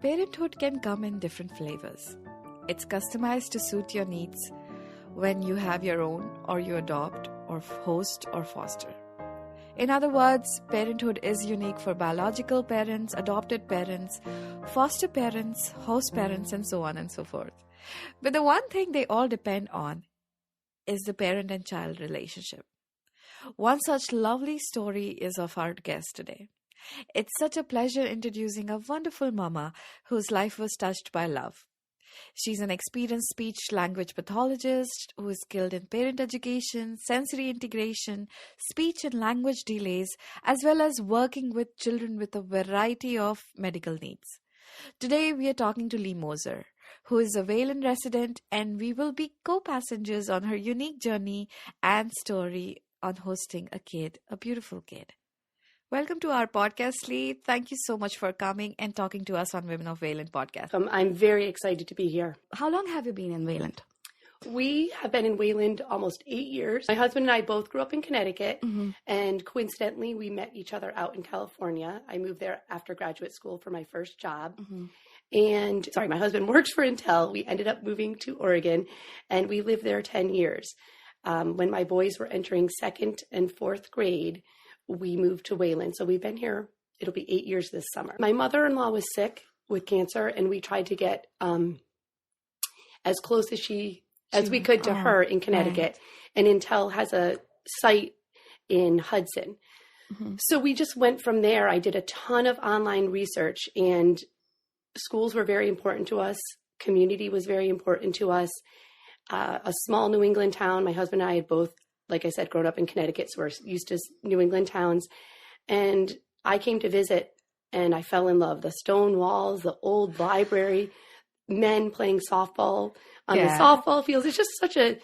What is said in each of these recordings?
Parenthood can come in different flavors. It's customized to suit your needs when you have your own, or you adopt, or host, or foster. In other words, parenthood is unique for biological parents, adopted parents, foster parents, host parents, and so on and so forth. But the one thing they all depend on is the parent and child relationship. One such lovely story is of our guest today. It's such a pleasure introducing a wonderful mama whose life was touched by love. She's an experienced speech-language pathologist who is skilled in parent education, sensory integration, speech and language delays, as well as working with children with a variety of medical needs. Today, we are talking to Moser, who is a Wayland resident, and we will be co-passengers on her unique journey and story on hosting a kid, a beautiful kid. Welcome to our podcast, Lee. Thank you so much for coming and talking to us on Women of Wayland podcast. I'm very excited to be here. How long have you been in Wayland? We have been in Wayland almost 8 years. My husband and I both grew up in Connecticut, and coincidentally, we met each other out in California. I moved there after graduate school for my first job. And my husband works for Intel. We ended up moving to Oregon, and we lived there 10 years. When my boys were entering 2nd and 4th grade, we moved to Wayland. So we've been here, it'll be 8 years this summer. My mother-in-law was sick with cancer, and we tried to get as close as we could to her in Connecticut. Right. And Intel has a site in Hudson. So we just went from there. I did a ton of online research, and schools were very important to us. Community was very important to us. A small New England town. My husband and I had both, like I said, grown up in Connecticut, so we're used to New England towns. And I came to visit, and I fell in love. The stone walls, the old library, men playing softball on the softball fields. It's just such a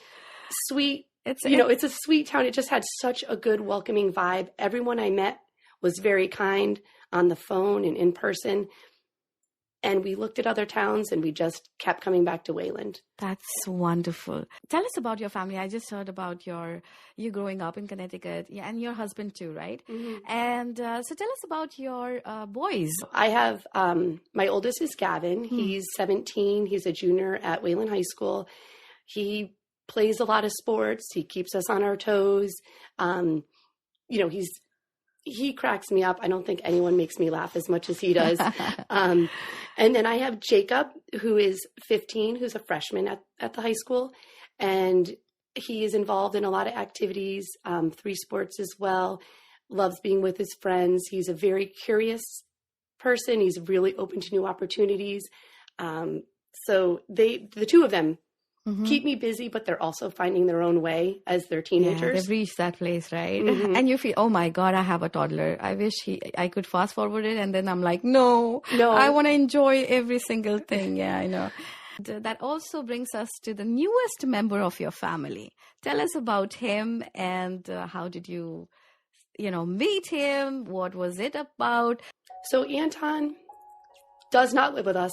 sweet, it's a sweet town. It just had such a good, welcoming vibe. Everyone I met was very kind on the phone and in person. And we looked at other towns, and we just kept coming back to Wayland. That's wonderful. Tell us about your family. I just heard about you growing up in Connecticut, and your husband too, right? And so tell us about your boys. I have, my oldest is Gavin. He's 17. He's a junior at Wayland High School. He plays a lot of sports. He keeps us on our toes. He cracks me up. I don't think anyone makes me laugh as much as he does. And then I have Jacob, who is 15, who's a freshman at the high school. And he is involved in a lot of activities, 3 sports as well, loves being with his friends. He's a very curious person. He's really open to new opportunities. So the two of them keep me busy, but they're also finding their own way as they're teenagers. Yeah, they've reached that place, right? And you feel, oh my God, I have a toddler. I wish I could fast forward it. And then I'm like, no, I want to enjoy every single thing. Yeah, I know. That also brings us to the newest member of your family. Tell us about him, and how did you meet him? What was it about? So Anton does not live with us,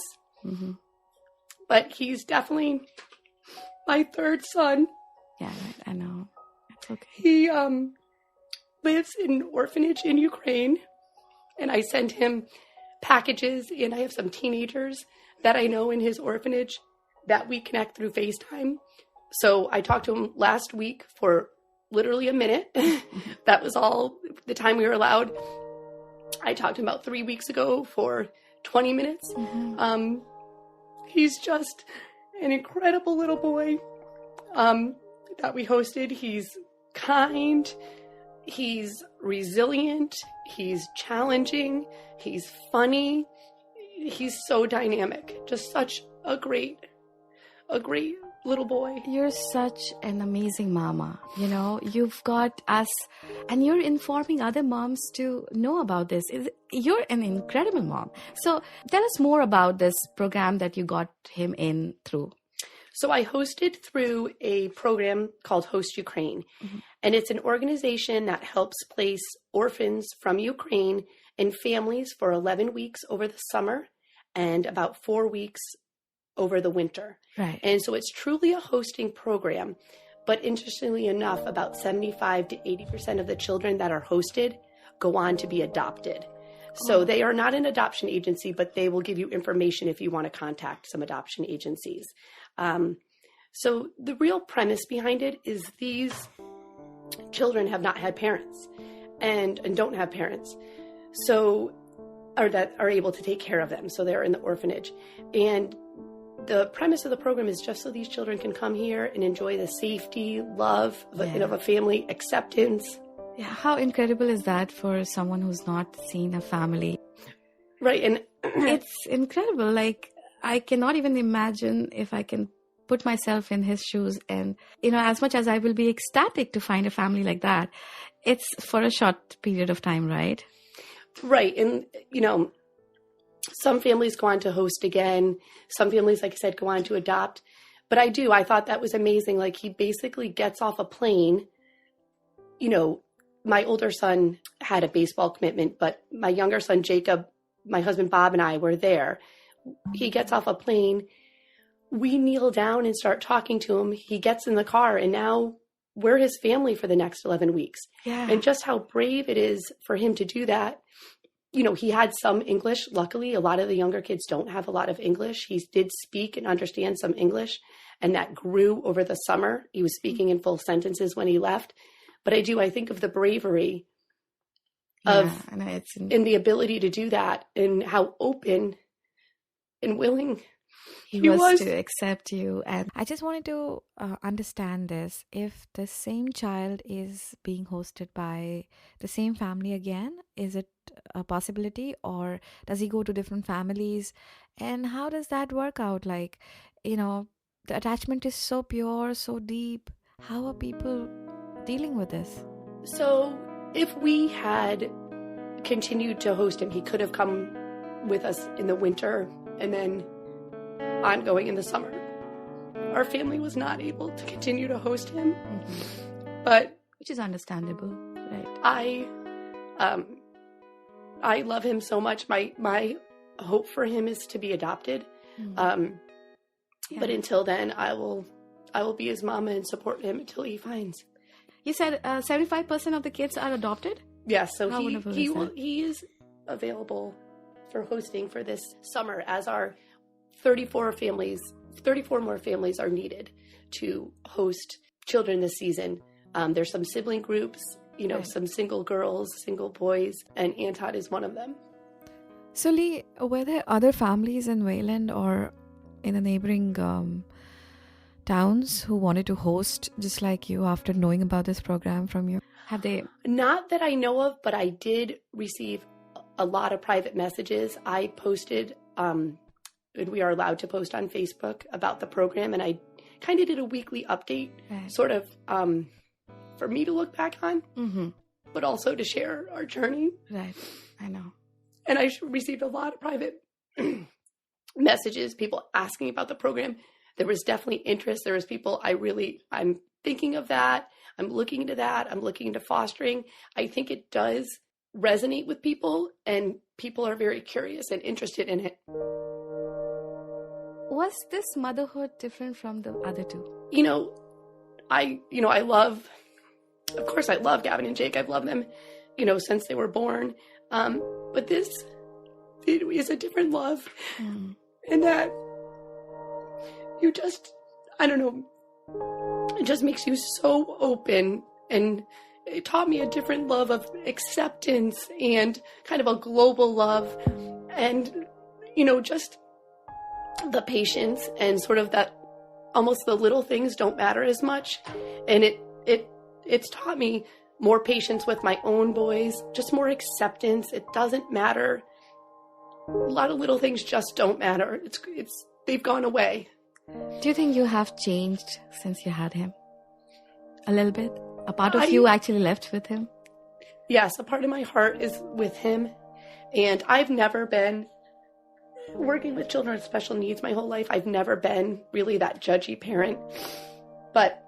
but he's definitely my 3rd son. Yeah, I know. It's okay. He lives in an orphanage in Ukraine, and I send him packages, and I have some teenagers that I know in his orphanage that we connect through FaceTime. So I talked to him last week for literally a minute. That was all the time we were allowed. I talked to him about 3 weeks ago for 20 minutes. He's just an incredible little boy that we hosted. He's kind, he's resilient, he's challenging, he's funny, he's so dynamic. Just such a great little boy. You're such an amazing mama. You've got us, and you're informing other moms to know about this. You're an incredible mom. So tell us more about this program that you got him in through. So I hosted through a program called Host Ukraine, and it's an organization that helps place orphans from Ukraine in families for 11 weeks over the summer and about 4 weeks over the winter. Right. And so it's truly a hosting program. But interestingly enough, about 75 to 80% of the children that are hosted go on to be adopted. So they are not an adoption agency, but they will give you information if you want to contact some adoption agencies. So the real premise behind it is these children have not had parents and don't have parents, or that are able to take care of them. So they're in the orphanage. And the premise of the program is just so these children can come here and enjoy the safety, love of a family, acceptance. Yeah, how incredible is that for someone who's not seen a family? Right. And it's incredible. Like, I cannot even imagine if I can put myself in his shoes. And, as much as I will be ecstatic to find a family like that, it's for a short period of time, right? Right. And, some families go on to host again. Some families, like I said, go on to adopt. But I thought that was amazing. Like, he basically gets off a plane. My older son had a baseball commitment, but my younger son, Jacob, my husband, Bob, and I were there. He gets off a plane. We kneel down and start talking to him. He gets in the car, and now we're his family for the next 11 weeks. Yeah. And just how brave it is for him to do that. He had some English. Luckily, a lot of the younger kids don't have a lot of English. He did speak and understand some English, and that grew over the summer. He was speaking in full sentences when he left. But I think of the bravery of and the ability to do that, and how open and willing he was to accept you. And I just wanted to understand this. If the same child is being hosted by the same family again, is it a possibility, or does he go to different families? And how does that work out? Like, the attachment is so pure, so deep. How are people dealing with this? So if we had continued to host him, he could have come with us in the winter and then ongoing in the summer. Our family was not able to continue to host him, but which is understandable, right? I love him so much. My hope for him is to be adopted. But until then, I will be his mama and support him until he finds. You said 75% of the kids are adopted? Yes, so he is available for hosting for this summer, as our 34 more families are needed to host children this season. There's some sibling groups, some single girls, single boys, and Anton is one of them. So Lee, were there other families in Wayland or in the neighboring towns who wanted to host just like you after knowing about this program from you? Have they? Not that I know of, but I did receive a lot of private messages. I posted, and we are allowed to post on Facebook about the program, and I kind of did a weekly update, sort of for me to look back on, but also to share our journey. Right, I know. And I received a lot of private messages, people asking about the program. There was definitely interest. There was people, I'm thinking of that. I'm looking into that. I'm looking into fostering. I think it does resonate with people, and people are very curious and interested in it. Was this motherhood different from the other two? I love Gavin and Jake. I've loved them, since they were born. But this is a different love. And that you just, I don't know, it just makes you so open, and it taught me a different love of acceptance and kind of a global love, and, just the patience, and sort of that almost the little things don't matter as much. And it's taught me more patience with my own boys, just more acceptance. It doesn't matter. A lot of little things just don't matter. They've gone away. Do you think you have changed since you had him? A little bit? A part of you actually left with him? Yes, a part of my heart is with him. And I've never been working with children with special needs my whole life. I've never been really that judgy parent. But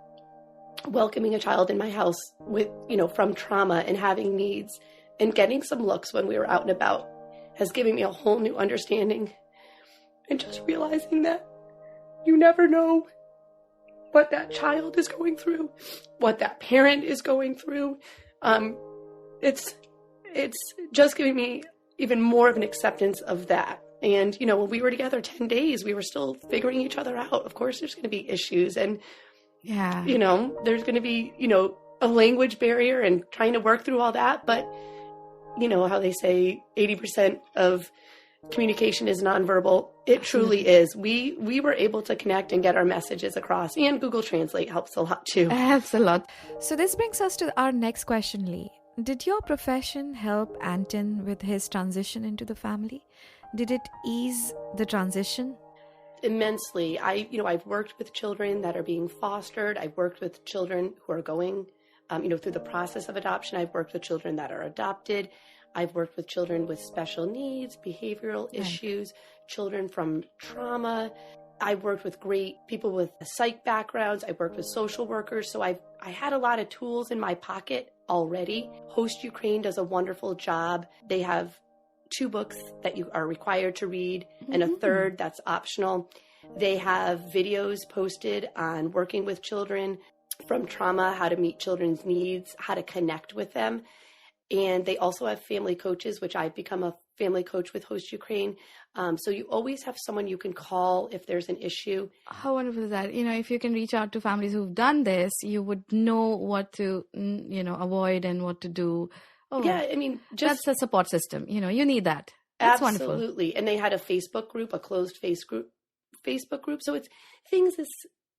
welcoming a child in my house with, from trauma and having needs and getting some looks when we were out and about has given me a whole new understanding. And just realizing that you never know what that child is going through, what that parent is going through. It's just giving me, even more of an acceptance of that. And, when we were together 10 days, we were still figuring each other out. Of course, there's going to be issues and, Yeah. there's going to be, a language barrier and trying to work through all that. But, how they say 80% of communication is nonverbal. It truly is. We were able to connect and get our messages across, and Google Translate helps a lot too. Helps a lot. So this brings us to our next question, Lee. Did your profession help Anton with his transition into the family? Did it ease the transition? Immensely. I've worked with children that are being fostered. I've worked with children who are going, through the process of adoption. I've worked with children that are adopted. I've worked with children with special needs, behavioral issues, children from trauma. I've worked with great people with psych backgrounds. I've worked with social workers. So I had a lot of tools in my pocket already. Host Ukraine does a wonderful job. They have 2 books that you are required to read and a 3rd that's optional. They have videos posted on working with children from trauma, how to meet children's needs, how to connect with them. And they also have family coaches, which I've become a family coach with Host Ukraine. So you always have someone you can call if there's an issue. How wonderful is that? If you can reach out to families who've done this, you would know what to, avoid and what to do. Oh, yeah, that's a support system. You need that. That's wonderful. Absolutely. And they had a Facebook group, a closed Facebook group. So it's things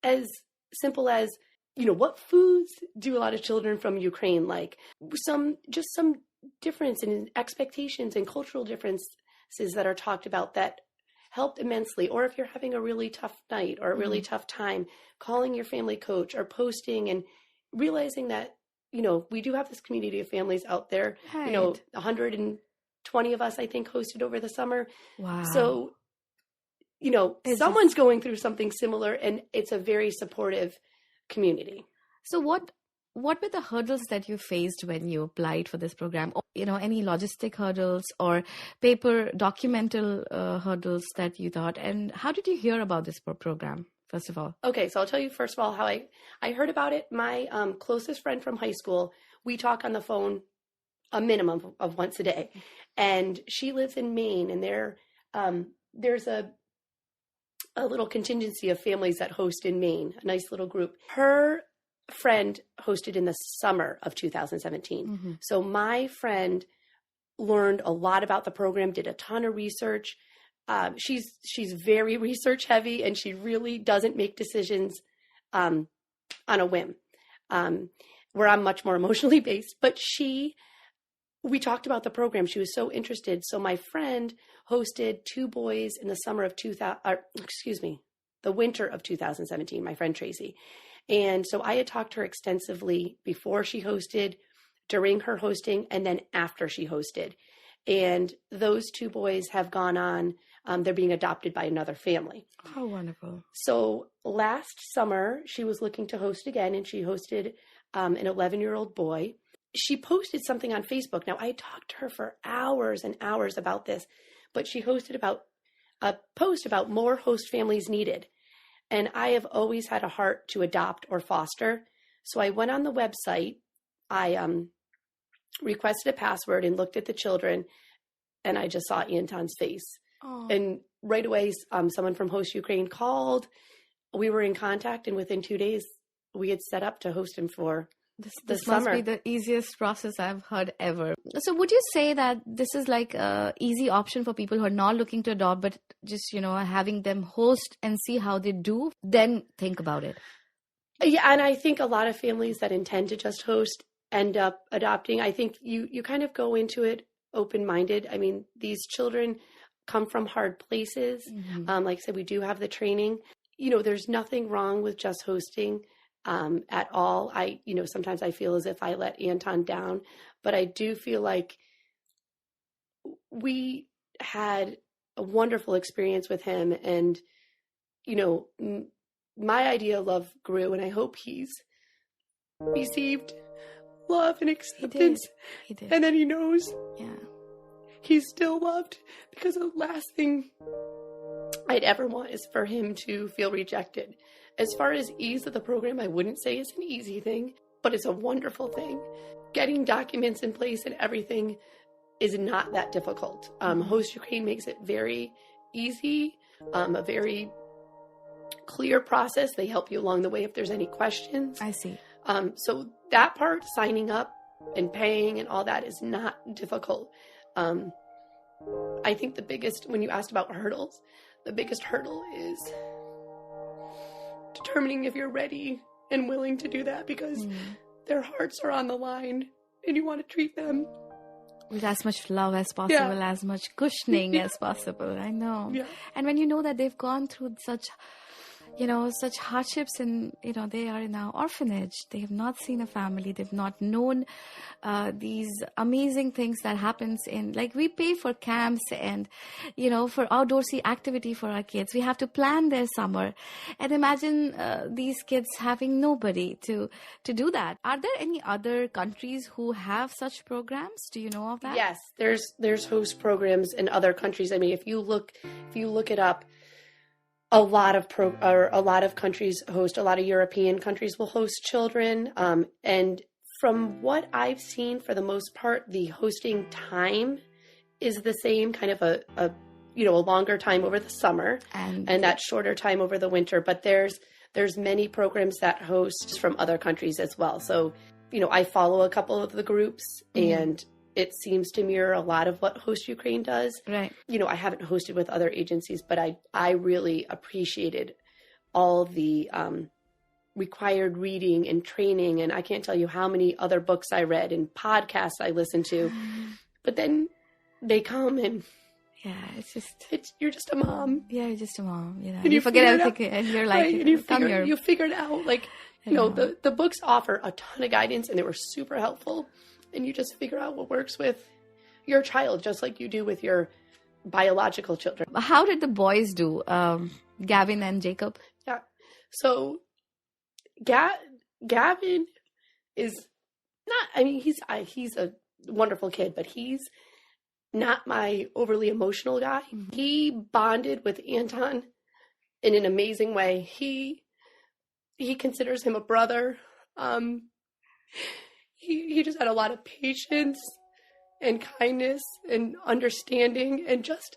as simple as, what foods do a lot of children from Ukraine like? Some difference in expectations and cultural differences that are talked about that helped immensely. Or if you're having a really tough night or a really tough time, calling your family coach or posting and realizing that, we do have this community of families out there, Right. 120 of us, I think, hosted over the summer. Wow. So, someone's going through something similar, and it's a very supportive community. So what were the hurdles that you faced when you applied for this program? Or, any logistic hurdles or paper documental hurdles that you thought? And how did you hear about this program, first of all? Okay, so I'll tell you first of all how I heard about it. My closest friend from high school, we talk on the phone a minimum of once a day. And she lives in Maine, and there's a little contingency of families that host in Maine, a nice little group. Her friend hosted in the summer of 2017. So my friend learned a lot about the program, did a ton of research. She's very research heavy, and she really doesn't make decisions on a whim, where I'm much more emotionally based. But we talked about the program. She was so interested. So my friend hosted 2 boys in the the winter of 2017, my friend Tracy. And so I had talked to her extensively before she hosted, during her hosting, and then after she hosted. And those 2 boys have gone on, they're being adopted by another family. How wonderful. So last summer, she was looking to host again, and she hosted an 11-year-old boy. She posted something on Facebook. Now, I talked to her for hours and hours about this, but she hosted a post about more host families needed. And I have always had a heart to adopt or foster. So I went on the website, I requested a password and looked at the children, and I just saw Anton's face. Oh. And right away, someone from Host Ukraine called. We were in contact, and within 2 days, we had set up to host him for This summer. must be the easiest process I've heard ever. So would you say that this is like a easy option for people who are not looking to adopt, but just, having them host and see how they do, then think about it? Yeah, and I think a lot of families that intend to just host end up adopting. I think you kind of go into it open-minded. I mean, these children come from hard places. Like I said, we do have the training. There's nothing wrong with just hosting. At all. Sometimes I feel as if I let Anton down, but I do feel like we had a wonderful experience with him, and, my idea of love grew, and I hope he's received love and acceptance. He did. And then he knows he's still loved, because the last thing I'd ever want is for him to feel rejected. As far as ease of the program, I wouldn't say it's an easy thing, but it's a wonderful thing. Getting documents in place and everything is not that difficult. Host Ukraine makes it very easy, a very clear process. They help you along the way if there's any questions. I see. So that part, signing up and paying and all that, is not difficult. I think the biggest, when you asked about hurdles, the biggest hurdle is determining if you're ready and willing to do that, because their hearts are on the line and you want to treat them with as much love as possible, as much cushioning as possible. I know. Yeah. And when you know that they've gone through such hardships, and, they are in an orphanage. They have not seen a family. They've not known these amazing things that happens in, like, we pay for camps and, for outdoorsy activity for our kids. We have to plan their summer. And imagine these kids having nobody to do that. Are there any other countries who have such programs? Do you know of that? Yes, there's host programs in other countries. I mean, if you look it up, a lot of countries host, a lot of European countries will host children. And from what I've seen, for the most part, the hosting time is the same, kind of a longer time over the summer and that shorter time over the winter. But there's many programs that host from other countries as well. So, I follow a couple of the groups, and it seems to mirror a lot of what Host Ukraine does. Right. I haven't hosted with other agencies, but I really appreciated all the required reading and training. And I can't tell you how many other books I read and podcasts I listened to. But then they come and you're just a mom. Yeah, you're just a mom. And you forget everything, and you're like, right, and you figure it out. Like, the books offer a ton of guidance, and they were super helpful. And you just figure out what works with your child, just like you do with your biological children. How did the boys do, Gavin and Jacob? Yeah. So Gavin is not, I mean, he's a wonderful kid, but he's not my overly emotional guy. Mm-hmm. He bonded with Anton in an amazing way. He considers him a brother. He just had a lot of patience and kindness and understanding, and just,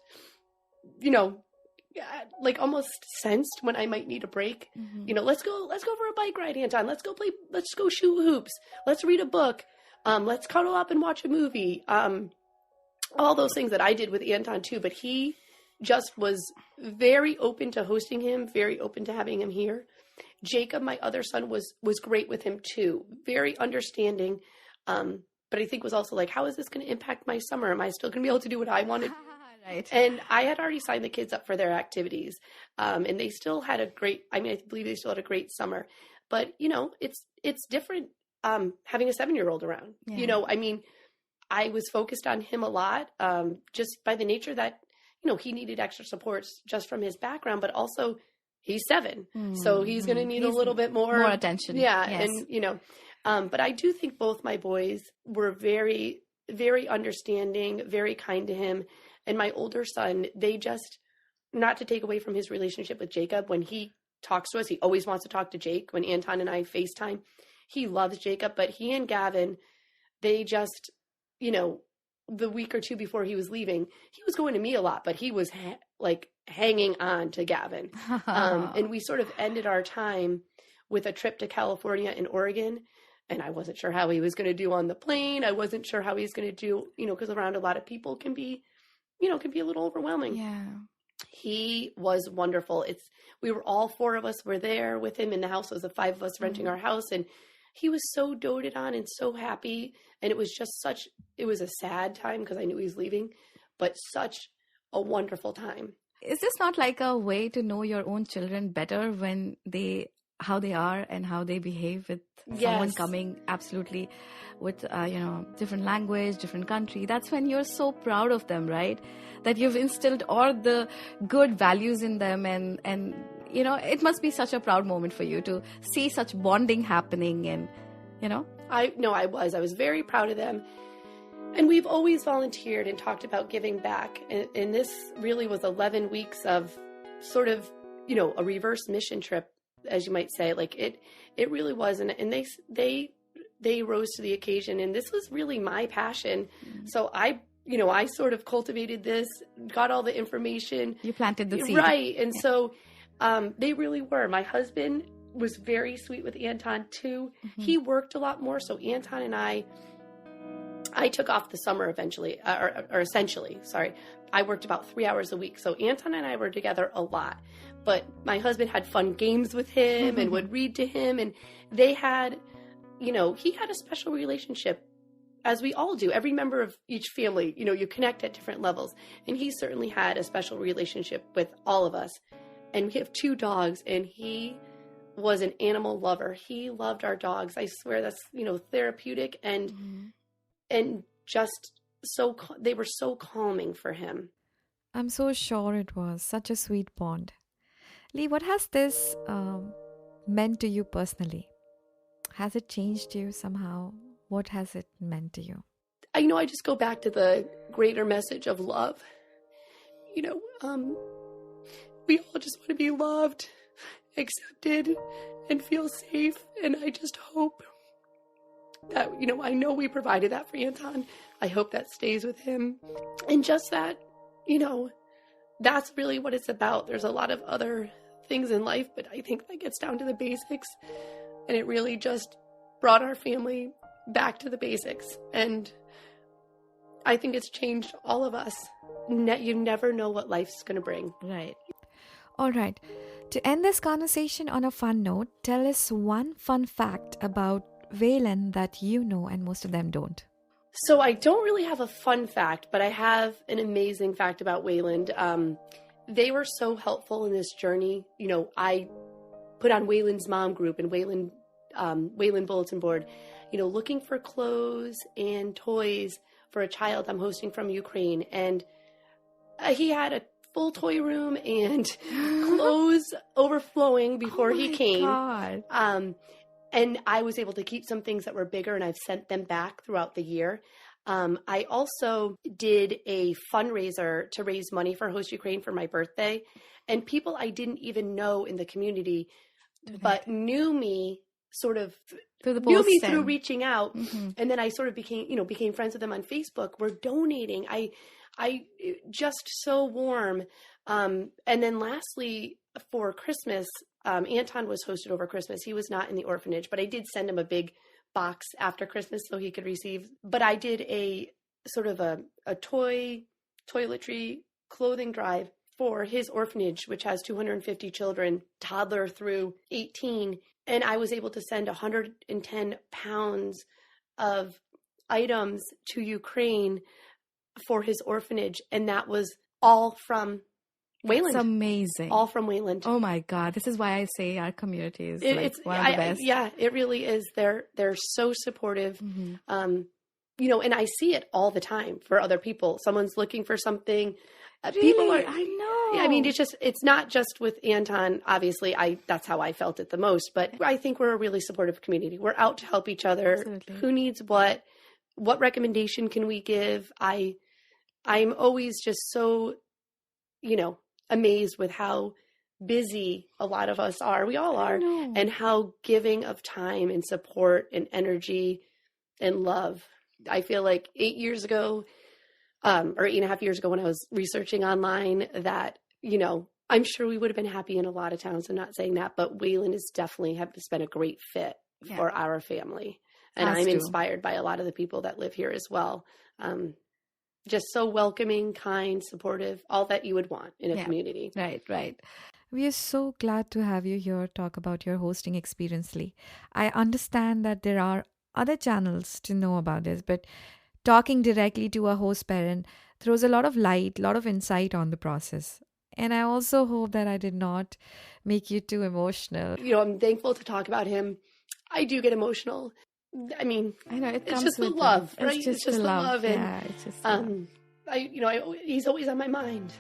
like, almost sensed when I might need a break. Mm-hmm. Let's go for a bike ride, Anton. Let's go shoot hoops. Let's read a book. Let's cuddle up and watch a movie. All those things that I did with Anton too, but he just was very open to hosting him, very open to having him here. Jacob, my other son, was great with him too. Very understanding. But I think was also like, how is this going to impact my summer? Am I still going to be able to do what I wanted? Right. And I had already signed the kids up for their activities. And they still had I believe they still had a great summer. But, it's different having a 7-year-old around. Yeah. I was focused on him a lot, just by the nature that, he needed extra supports just from his background, but also he's 7. So he's going to need a little bit more attention. Yeah. Yes. And, but I do think both my boys were very, very understanding, very kind to him. And my older son, they just, not to take away from his relationship with Jacob, when he talks to us, he always wants to talk to Jake. When Anton and I FaceTime, he loves Jacob, but he and Gavin, they just, the week or two before he was leaving, he was going to me a lot, but he was hanging on to Gavin. And we sort of ended our time with a trip to California and Oregon. And I wasn't sure how he was going to do on the plane. I wasn't sure how he's going to do, because around a lot of people can be a little overwhelming. Yeah. He was wonderful. We were all 4 of us were there with him in the house. It was the 5 of us renting our house. And he was so doted on and so happy. And it was just it was a sad time because I knew he was leaving, but such a wonderful time. Is this not like a way to know your own children better, when how they are and how they behave with someone coming absolutely with, different language, different country? That's when you're so proud of them, right? That you've instilled all the good values in them, and it must be such a proud moment for you to see such bonding happening, and, I was very proud of them. And we've always volunteered and talked about giving back. And this really was 11 weeks of sort of, a reverse mission trip, as you might say. Like it really was. And they rose to the occasion, and this was really my passion. Mm-hmm. So I I sort of cultivated this, got all the information. You planted the seed. Right. And so they really were. My husband was very sweet with Anton too. He worked a lot more. So Anton and I took off the summer eventually, or essentially, sorry. I worked about 3 hours a week. So Anton and I were together a lot. But my husband had fun games with him and would read to him. And they had, he had a special relationship, as we all do. Every member of each family, you connect at different levels. And he certainly had a special relationship with all of us. And we have 2 dogs, and he was an animal lover. He loved our dogs. I swear that's, therapeutic and just they were so calming for him. I'm so sure it was such a sweet bond. Lee, what has this meant to you personally? Has it changed you somehow? What has it meant to you? I just go back to the greater message of love. We all just want to be loved, accepted, and feel safe. And I just hope that, I know we provided that for Anton. I hope that stays with him. And just that, that's really what it's about. There's a lot of other things in life, but I think that gets down to the basics. And it really just brought our family back to the basics. And I think it's changed all of us. You never know what life's going to bring. Right. All right. To end this conversation on a fun note, tell us one fun fact about Wayland that you know and most of them don't. So I don't really have a fun fact, but I have an amazing fact about Wayland. They were so helpful in this journey. I put on Wayland's mom group and Wayland bulletin board, looking for clothes and toys for a child I'm hosting from Ukraine. And he had a full toy room and clothes overflowing before he came. God. And I was able to keep some things that were bigger, and I've sent them back throughout the year. I also did a fundraiser to raise money for Host Ukraine for my birthday. And people I didn't even know in the community, but knew me through reaching out. And then I sort of became friends with them on Facebook. Were donating. I just so warm. And then lastly, for Christmas, Anton was hosted over Christmas. He was not in the orphanage, but I did send him a big box after Christmas so he could receive. But I did a sort of a toiletry clothing drive for his orphanage, which has 250 children, toddler through 18. And I was able to send 110 pounds of items to Ukraine for his orphanage. And that was all from Wayland. It's amazing. All from Wayland. Oh my God. This is why I say our community is it's one of the best. Yeah, it really is. They're so supportive. And I see it all the time for other people. Someone's looking for something. Really? People are, I know. I mean, it's not just with Anton. Obviously, that's how I felt it the most. But I think we're a really supportive community. We're out to help each other. Absolutely. Who needs what? What recommendation can we give? I'm always just so, amazed with how busy a lot of us are. We all are. And how giving of time and support and energy and love. I feel like 8 years ago, or 8.5 years ago when I was researching online that, I'm sure we would have been happy in a lot of towns. I'm not saying that, but Wayland has definitely been a great fit for our family. And I'm inspired by a lot of the people that live here as well. Just so welcoming, kind, supportive, all that you would want in a community. Right. We are so glad to have you here talk about your hosting experience, Lee. I understand that there are other channels to know about this, but talking directly to a host parent throws a lot of light, a lot of insight on the process. And I also hope that I did not make you too emotional. I'm thankful to talk about him. I do get emotional. I mean, I know it's just the love, right? It's just the love. And, it's just he's always on my mind.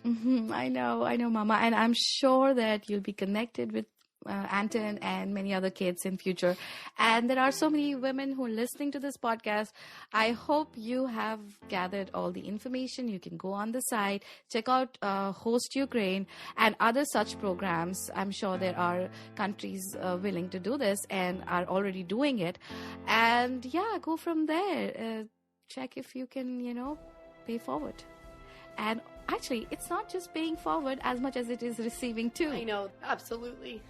I know, Mama. And I'm sure that you'll be connected with Anton and many other kids in future. And there are so many women who are listening to this podcast. I hope you have gathered all the information. You can go on the site, check out Host Ukraine and other such programs. I'm sure there are countries willing to do this and are already doing it. And go from there. Check if you can, pay forward. And actually, it's not just paying forward as much as it is receiving too. I know, absolutely.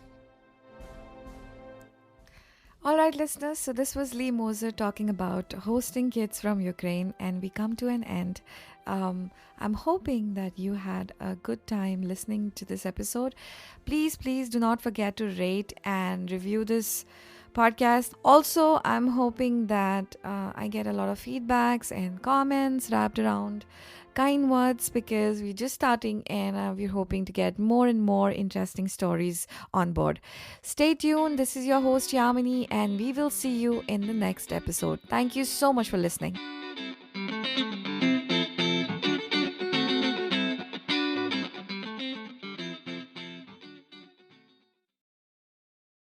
All right, listeners. So this was Lee Moser talking about hosting kids from Ukraine, and we come to an end. I'm hoping that you had a good time listening to this episode. Please do not forget to rate and review this podcast. Also, I'm hoping that I get a lot of feedbacks and comments wrapped around kind words, because we're just starting and we're hoping to get more and more interesting stories on board. Stay tuned. This is your host Yamini, and we will see you in the next episode. Thank you so much for listening.